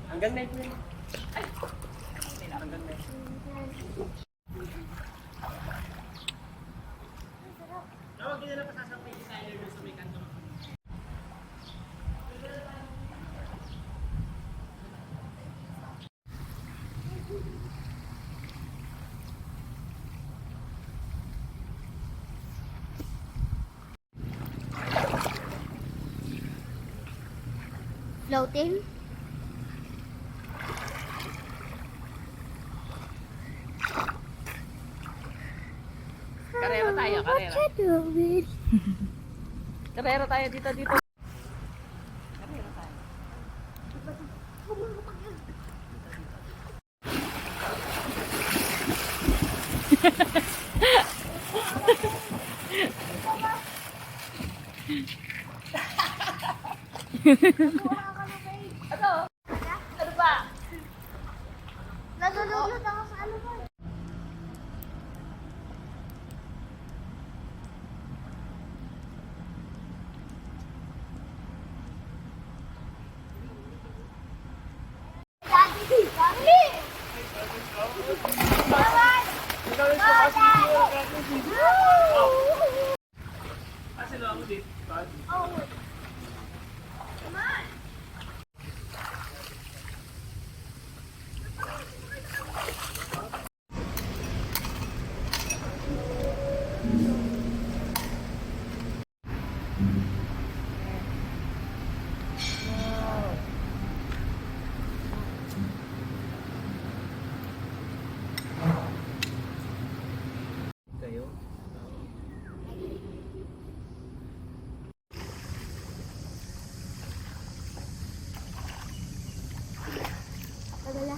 Hanggang na ito. Ay! Hanggang na ito. Tawag din na pasasapay ni Tyler doon sa may kanto. Floating? Karera tayo, karera. What you doing? Karera tayo dito. Karera tayo. Ano ba? Nalulunod ako sa ano ba? Daddy! Daddy! Ah, sila ako dito. Oh, come on! Kayo? Padala.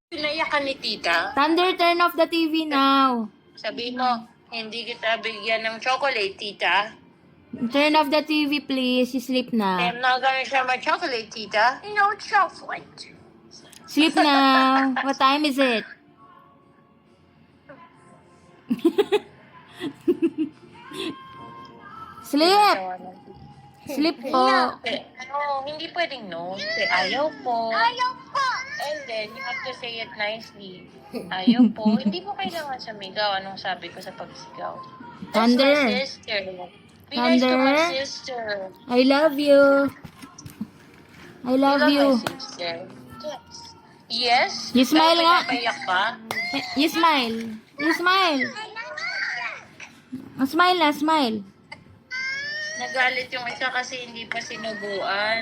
Pinayakan ni tita, Thunder, turn off the TV now. sabi mo, hindi kita bigyan ng chocolate, tita. Turn off the TV, please. Sleep na. I'm not gonna share my chocolate, tita. No chocolate. Sleep now. What time is it? Sleep! Sleep po. No, hindi pwedeng no. Say, ayaw po. Ayaw po! And then, you have to say it nicely. Ayaw po. Hindi po kailangan sumigaw. Anong sabi ko sa pagsigaw? That's Thunder. my sister. Be nice to my Thunder. sister. I love you. I love you. My sister. Yes. Yes? You smile nga. Pinapayak ka? You smile. You smile. Smile na, smile. Nagalit yung isa kasi hindi pa sinubuan.